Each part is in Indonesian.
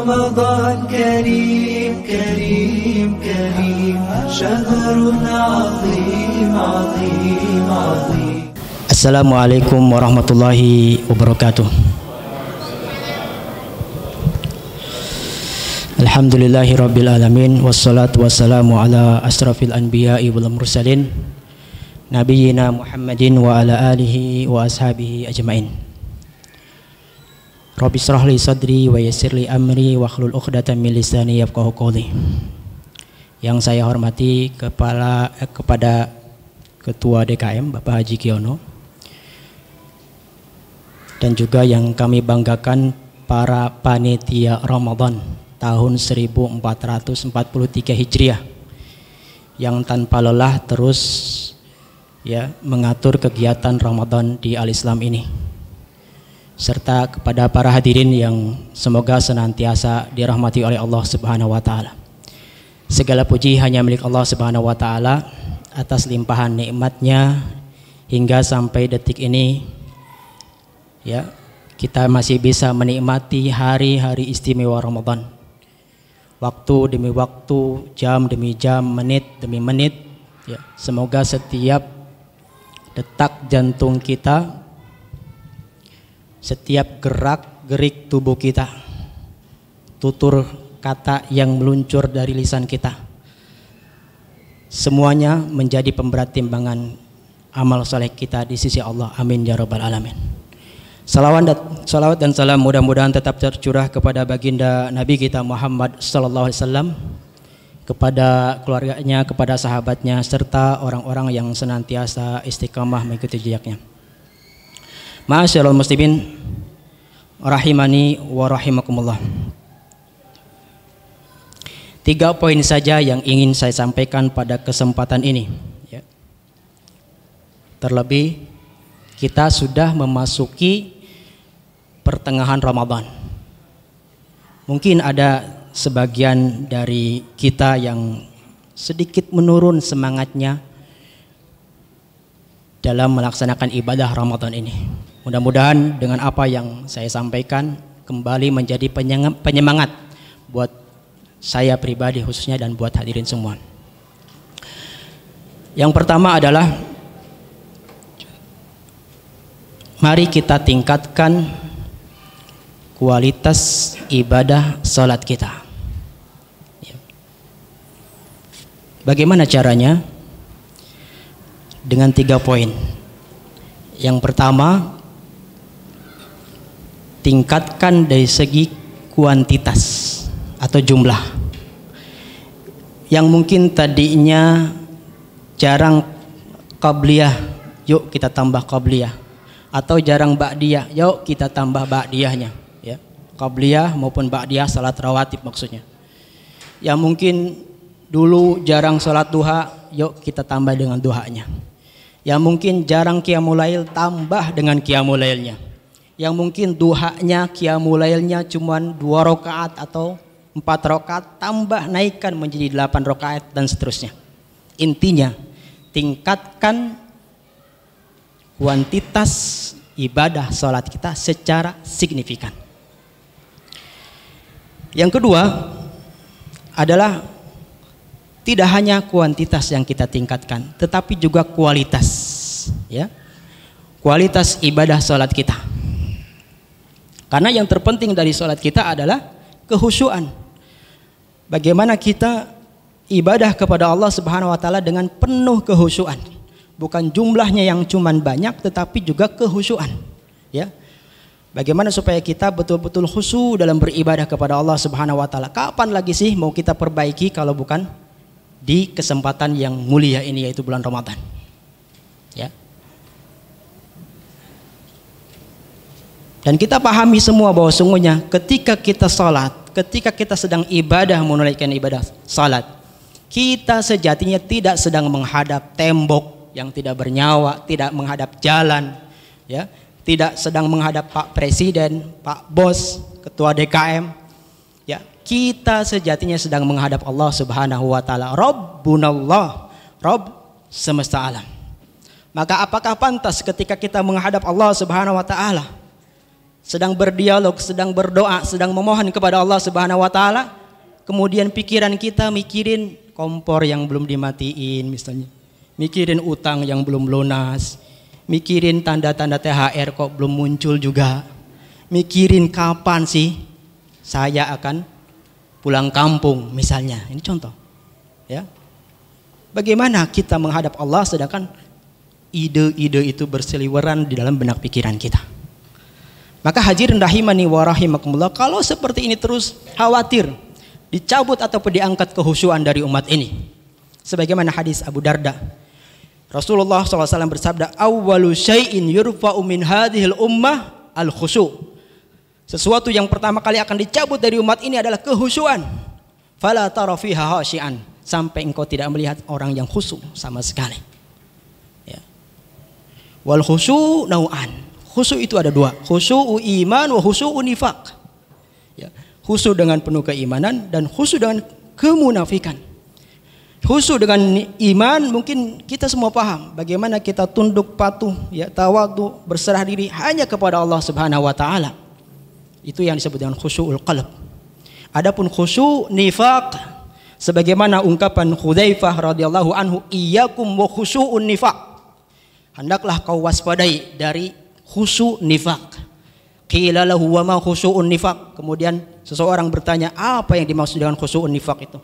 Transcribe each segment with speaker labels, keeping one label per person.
Speaker 1: رمضان كريم كريم كريم شهر عظيم عظيم عظيم.
Speaker 2: Assalamualaikum warahmatullahi wabarakatuh. Alhamdulillahi rabbil alamin, wassalatu wassalamu ala asrafil anbiya'i wal mursalin nabiyyina Muhammadin wa ala alihi wa ashabihi ajmain. Rabbi shrah li sadri wa yassir li amri wa hlul 'uqdatam min lisani yafqahu qawli. Yang saya hormati kepada Ketua DKM Bapak Haji Kiono, dan juga yang kami banggakan para panitia Ramadan tahun 1443 Hijriah yang tanpa lelah terus mengatur kegiatan Ramadan di Al-Islam ini, serta kepada para hadirin yang semoga senantiasa dirahmati oleh Allah Subhanahu wa taala. Segala puji hanya milik Allah Subhanahu wa taala atas limpahan nikmatnya hingga sampai detik ini kita masih bisa menikmati hari-hari istimewa Ramadan. Waktu demi waktu, jam demi jam, menit demi menit, semoga setiap detak jantung kita, setiap gerak-gerik tubuh kita, tutur kata yang meluncur dari lisan kita, semuanya menjadi pemberat timbangan amal soleh kita di sisi Allah. Amin ya rabbal alamin. Salawat dan salam mudah-mudahan tetap tercurah kepada baginda Nabi kita Muhammad sallallahu alaihi wasallam, kepada keluarganya, kepada sahabatnya, serta orang-orang yang senantiasa istiqamah mengikuti jejaknya. Ma'asyiral muslimin rahimani wa rahimakumullah. 3 poin saja yang ingin saya sampaikan pada kesempatan ini. Terlebih kita sudah memasuki pertengahan Ramadan. Mungkin ada sebagian dari kita yang sedikit menurun semangatnya dalam melaksanakan ibadah Ramadan ini. Mudah-mudahan dengan apa yang saya sampaikan kembali menjadi penyemangat buat saya pribadi khususnya dan buat hadirin semua. Yang pertama adalah mari kita tingkatkan kualitas ibadah salat kita. Bagaimana caranya? Dengan 3 poin. Yang pertama, tingkatkan dari segi kuantitas atau jumlah. Yang mungkin tadinya jarang qabliyah, yuk kita tambah qabliyah. Atau jarang ba'diyah, yuk kita tambah ba'diyahnya. Qabliyah maupun ba'diyah salat rawatib maksudnya. Yang mungkin dulu jarang salat duha, yuk kita tambah dengan duhanya. Yang mungkin jarang qiyamul lail, tambah dengan qiyamul lailnya. Yang mungkin duhanya, qiyamul lailnya cuma 2 rakaat atau 4 rakaat, tambah naikkan menjadi 8 rakaat dan seterusnya. Intinya tingkatkan kuantitas ibadah salat kita secara signifikan. Yang kedua adalah tidak hanya kuantitas yang kita tingkatkan, tetapi juga kualitas, kualitas ibadah salat kita. Karena yang terpenting dari salat kita adalah kehusyuan. Bagaimana kita ibadah kepada Allah Subhanahu wa taala dengan penuh kehusyuan. Bukan jumlahnya yang cuman banyak, tetapi juga kehusyuan. Bagaimana supaya kita betul-betul khusyuk dalam beribadah kepada Allah Subhanahu wa taala. Kapan lagi sih mau kita perbaiki kalau bukan di kesempatan yang mulia ini, yaitu bulan Ramadan. Dan kita pahami semua bahwa sungguhnya ketika kita salat, ketika kita sedang ibadah, menunaikan ibadah salat, kita sejatinya tidak sedang menghadap tembok yang tidak bernyawa, tidak menghadap jalan, tidak sedang menghadap Pak Presiden, Pak Bos, Ketua DKM. Kita sejatinya sedang menghadap Allah Subhanahu wa taala, Rabbunallah, Rabb semesta alam. Maka apakah pantas ketika kita menghadap Allah Subhanahu wa taala sedang berdialog, sedang berdoa, sedang memohon kepada Allah Subhanahu wa taala, kemudian pikiran kita mikirin kompor yang belum dimatiin misalnya, mikirin utang yang belum lunas, mikirin tanda-tanda THR kok belum muncul juga, mikirin kapan sih saya akan pulang kampung misalnya. Ini contoh, ya. Bagaimana kita menghadap Allah sedangkan ide-ide itu berseliweran di dalam benak pikiran kita. Maka hadirin rahimani wa rahimakumullah, kalau seperti ini terus khawatir dicabut ataupun diangkat kehusyuan dari umat ini. Sebagaimana hadis Abu Darda, Rasulullah SAW bersabda, awwalu syai'in yurfa'u min hadhil ummah al-khusyu'. Sesuatu yang pertama kali akan dicabut dari umat ini adalah kehusyuan. Fala tara fiha khashi'an, sampai engkau tidak melihat orang yang khusyuk sama sekali. Ya. Wal khusyu' nau'an. Khusyuk itu ada dua, khusyuk iman wa khusyuk nifaq. Ya. Khusyuk dengan penuh keimanan dan khusyuk dengan kemunafikan. Khusyuk dengan iman mungkin kita semua paham bagaimana kita tunduk patuh, ya, tawadhu, berserah diri hanya kepada Allah Subhanahu wa taala. Itu yang disebut dengan khusyukul qalb. Adapun khusyuk nifaq, sebagaimana ungkapan Hudzaifah radhiyallahu anhu, iyyakum wa khusyu'un nifaq. Hendaklah kau waspadai dari khusyuk nifaq. Qila lahu wa ma khusyu'un nifaq. Kemudian seseorang bertanya, apa yang dimaksud dengan khusyu'un nifaq itu?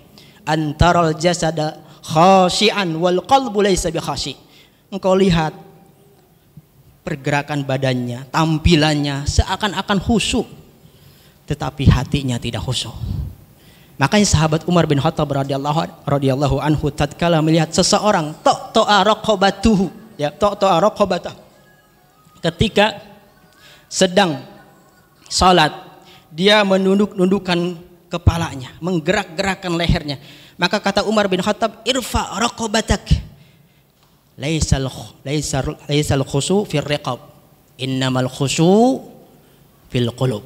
Speaker 2: Antaral jasada khashi'an wal qalbu laysa bi khashi'. Engkau lihat pergerakan badannya, tampilannya seakan-akan khusyuk, tetapi hatinya tidak khusyuk. Makanya sahabat Umar bin Khattab radhiyallahu anhu tatkala melihat seseorang ta'ta'a raqabatuhu, ya, ta'ta'a raqabatah, ketika sedang salat dia menunduk-nundukkan kepalanya, menggerak-gerakkan lehernya, maka kata Umar bin Khattab, irfa raqabatak, laisal khusyu fil riqab, innamal khusyu fil qulub.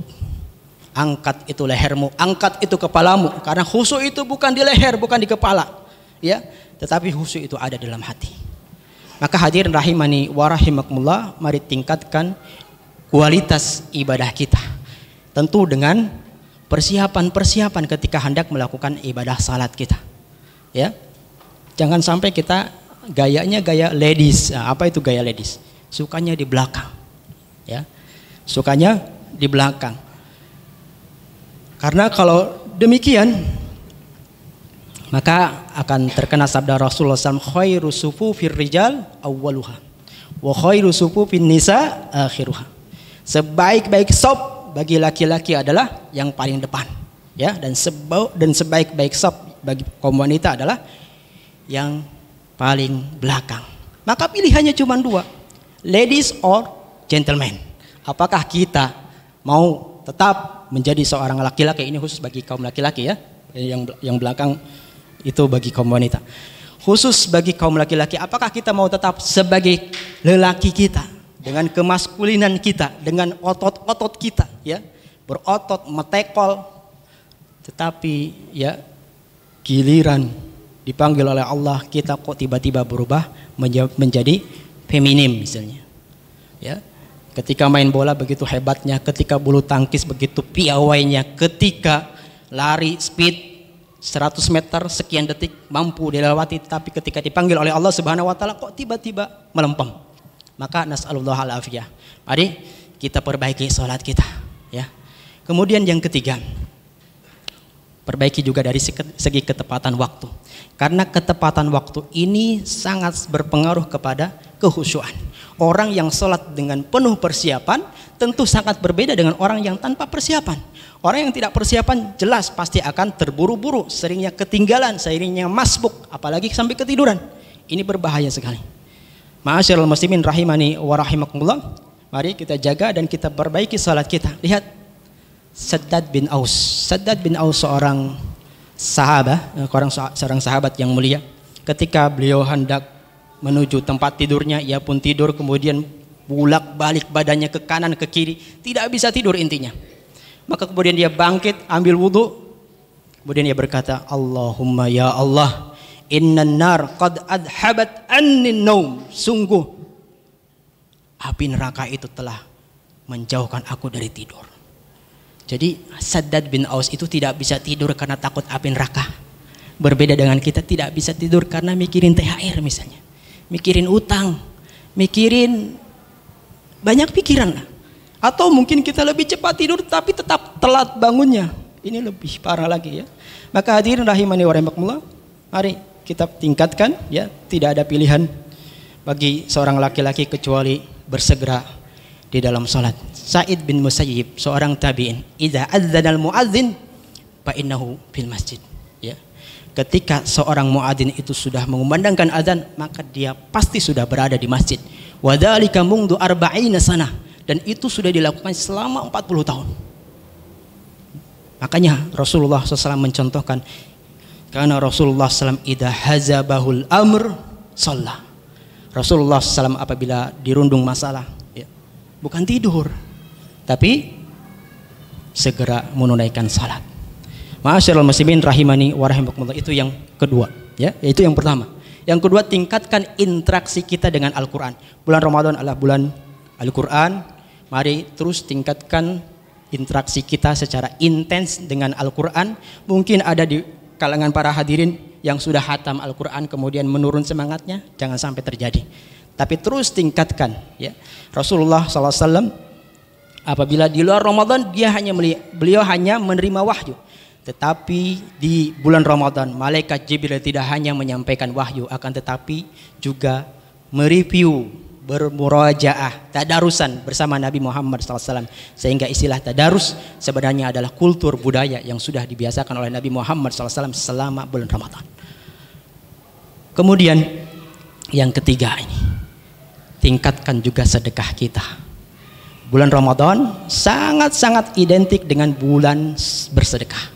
Speaker 2: Angkat itu lehermu, angkat itu kepalamu, karena khusyuk itu bukan di leher, bukan di kepala, ya, tetapi khusyuk itu ada dalam hati. Maka hadirin rahimani wa rahimakumullah, mari tingkatkan kualitas ibadah kita, tentu dengan persiapan-persiapan ketika hendak melakukan ibadah salat kita, ya. Jangan sampai kita gayanya gaya ladies. Nah, apa itu gaya ladies? Sukanya di belakang, ya, sukanya di belakang. Karena kalau demikian maka akan terkena sabda Rasulullah SAW, khairu sufufir rijal awwaluha wa khairu sufufin nisa akhiruha. Sebaik-baik saf bagi laki-laki adalah yang paling depan, ya, dan sebaik-baik saf bagi kaum wanita adalah yang paling belakang. Maka pilihannya cuma dua, ladies or gentlemen. Apakah kita mau tetap menjadi seorang laki-laki? Ini khusus bagi kaum laki-laki, ya, yang belakang itu bagi kaum wanita. Khusus bagi kaum laki-laki, apakah kita mau tetap sebagai lelaki kita dengan kemaskulinan kita, dengan otot-otot kita, ya, berotot, metekol, tetapi, ya, giliran dipanggil oleh Allah kita kok tiba-tiba berubah menjadi feminim misalnya, ya. Ketika main bola begitu hebatnya, ketika bulu tangkis begitu piawainya, ketika lari speed 100 meter sekian detik mampu dilewati, tapi ketika dipanggil oleh Allah Subhanahu wa taala kok tiba-tiba melempem. Maka nas'alullah al-afiyah. Mari kita perbaiki salat kita, ya. Kemudian yang ketiga, perbaiki juga dari segi ketepatan waktu. Karena ketepatan waktu ini sangat berpengaruh kepada kehusyuan. Orang yang sholat dengan penuh persiapan tentu sangat berbeda dengan orang yang tanpa persiapan. Orang yang tidak persiapan jelas pasti akan terburu-buru, seringnya ketinggalan, seringnya masbuk, apalagi sampai ketiduran. Ini berbahaya sekali. Ma'asyiral muslimin rahimani wa rahimakumullah, mari kita jaga dan kita perbaiki salat kita. Lihat Saddad bin Aus. Saddad bin Aus seorang sahabat yang mulia. Ketika beliau hendak menuju tempat tidurnya, ia pun tidur, kemudian bolak-balik badannya ke kanan ke kiri, tidak bisa tidur intinya. Maka kemudian dia bangkit, ambil wudhu, kemudian dia berkata, Allahumma ya Allah, innan nar qad adhabat annin naum. Sungguh api neraka itu telah menjauhkan aku dari tidur. Jadi Saddad bin Aus itu tidak bisa tidur karena takut api neraka. Berbeda dengan kita, tidak bisa tidur karena mikirin THR misalnya, mikirin utang, mikirin banyak pikiran lah. Atau mungkin kita lebih cepat tidur tapi tetap telat bangunnya. Ini lebih parah lagi ya. Maka hadirin rahimani wa rahimakumullah, mari kita tingkatkan ya, tidak ada pilihan bagi seorang laki-laki kecuali bersegera di dalam salat. Sa'id bin Musayyib, seorang tabi'in, idza adzanal muadzin fa innahu fil masjid. Ya. Ketika seorang muadzin itu sudah mengumandangkan azan, maka dia pasti sudah berada di masjid. Wa dzalika mundu 40 sanah, dan itu sudah dilakukan selama 40 tahun. Makanya Rasulullah SAW mencontohkan, karena Rasulullah SAW idza hazabahul amr shalla. Rasulullah SAW apabila dirundung masalah, ya, bukan tidur, tapi segera menunaikan salat. Ma'asyiral muslimin rahimani wa rahimakumullah, itu yang kedua, ya, yaitu yang pertama. Yang kedua, tingkatkan interaksi kita dengan Al-Quran. Bulan Ramadan adalah bulan Al-Quran. Mari terus tingkatkan interaksi kita secara intens dengan Al-Quran. Mungkin ada di kalangan para hadirin yang sudah hatam Al-Quran kemudian menurun semangatnya, jangan sampai terjadi. Tapi terus tingkatkan ya. Rasulullah SAW apabila di luar Ramadan beliau hanya menerima wahyu. Tetapi di bulan Ramadan malaikat Jibril tidak hanya menyampaikan wahyu, akan tetapi juga mereview, bermurajaah, tadarusan bersama Nabi Muhammad SAW. Sehingga istilah tadarus sebenarnya adalah kultur budaya yang sudah dibiasakan oleh Nabi Muhammad SAW selama bulan Ramadan. Kemudian yang ketiga ini, tingkatkan juga sedekah kita. Bulan Ramadan sangat-sangat identik dengan bulan bersedekah.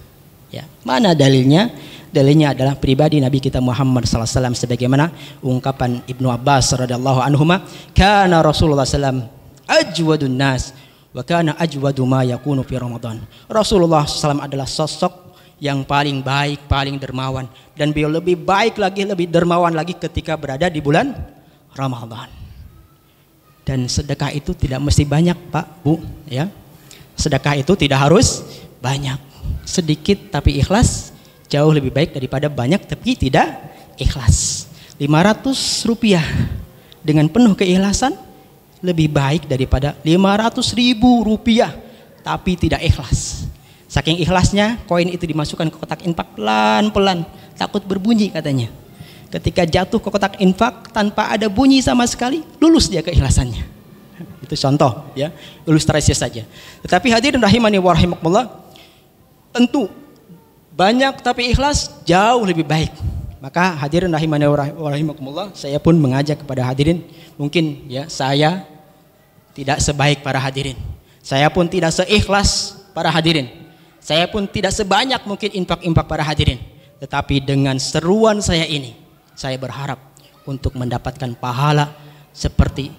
Speaker 2: Ya, mana dalilnya? Dalilnya adalah pribadi Nabi kita Muhammad SAW, sebagaimana ungkapan Ibnu Abbas radhiyallahu anhuma, kana Rasulullah SAW ajwadun nas wa kana ajwadu ma yakunu fi Ramadan. Rasulullah SAW adalah sosok yang paling baik, paling dermawan, dan beliau lebih baik lagi, lebih dermawan lagi ketika berada di bulan Ramadan. Dan sedekah itu tidak mesti banyak, Pak, Bu, ya. Sedekah itu tidak harus banyak, sedikit tapi ikhlas jauh lebih baik daripada banyak tapi tidak ikhlas. 500 rupiah dengan penuh keikhlasan lebih baik daripada 500.000 rupiah tapi tidak ikhlas. Saking ikhlasnya, koin itu dimasukkan ke kotak infak pelan-pelan, takut berbunyi katanya. Ketika jatuh ke kotak infak tanpa ada bunyi sama sekali, lulus dia keikhlasannya. Itu contoh ya, ilustrasi saja. Tetapi hadirin rahimani wa rahimakumullah, tentu banyak tapi ikhlas jauh lebih baik. Maka hadirin rahimani wa rahimakumullah, saya pun mengajak kepada hadirin, mungkin ya saya tidak sebaik para hadirin, saya pun tidak seikhlas para hadirin, saya pun tidak sebanyak mungkin infak-infak para hadirin. Tetapi dengan seruan saya ini, saya berharap untuk mendapatkan pahala seperti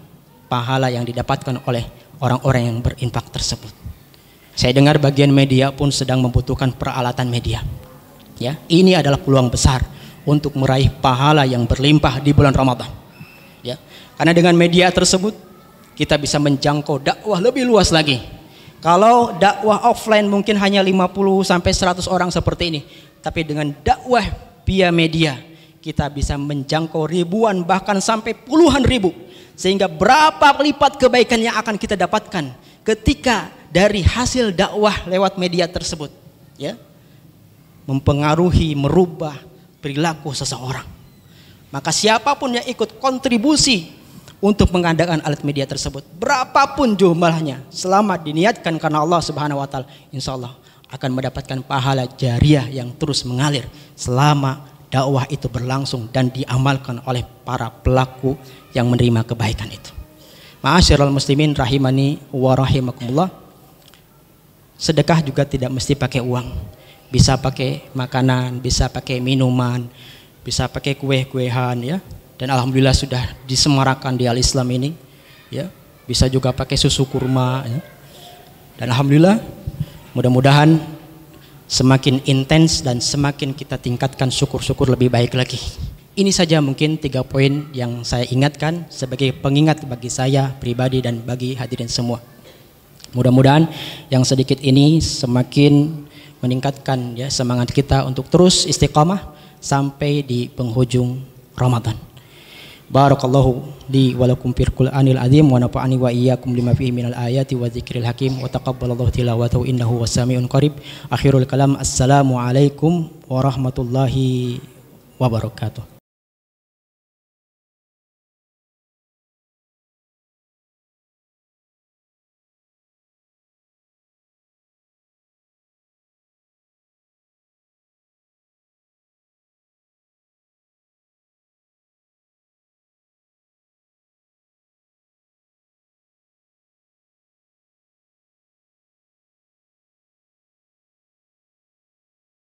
Speaker 2: pahala yang didapatkan oleh orang-orang yang berinfak tersebut. Saya dengar bagian media pun sedang membutuhkan peralatan media. Ya, ini adalah peluang besar untuk meraih pahala yang berlimpah di bulan Ramadan. Ya, karena dengan media tersebut kita bisa menjangkau dakwah lebih luas lagi. Kalau dakwah offline mungkin hanya 50 sampai 100 orang seperti ini, tapi dengan dakwah via media kita bisa menjangkau ribuan bahkan sampai puluhan ribu. Sehingga berapa lipat kebaikan yang akan kita dapatkan ketika dari hasil dakwah lewat media tersebut, ya, mempengaruhi, merubah perilaku seseorang. Maka siapapun yang ikut kontribusi untuk mengadakan alat media tersebut, berapapun jumlahnya, selama diniatkan karena Allah Subhanahu wa taala, insya Allah akan mendapatkan pahala jariah yang terus mengalir selama dakwah itu berlangsung dan diamalkan oleh para pelaku yang menerima kebaikan itu. Ma'asyiral muslimin rahimani wa rahimakumullah, sedekah juga tidak mesti pakai uang. Bisa pakai makanan, bisa pakai minuman, bisa pakai kue-kuehan ya. Dan alhamdulillah sudah disemarakan di Al-Islam ini ya. Bisa juga pakai susu kurma ya. Dan alhamdulillah mudah-mudahan semakin intens dan semakin kita tingkatkan syukur-syukur lebih baik lagi. Ini saja mungkin 3 poin yang saya ingatkan sebagai pengingat bagi saya pribadi dan bagi hadirin semua. Mudah-mudahan yang sedikit ini semakin meningkatkan ya semangat kita untuk terus istiqamah sampai di penghujung Ramadan. Barakallahu li wa lakum fil Qur'anil azim wa nafa'ani wa iyyakum lima fihi minal ayati wa dzikril hakim wa taqabbalallahu tilawatahu innahu was-sami'un qarib. Akhirul kalam, assalamu alaikum warahmatullahi wabarakatuh.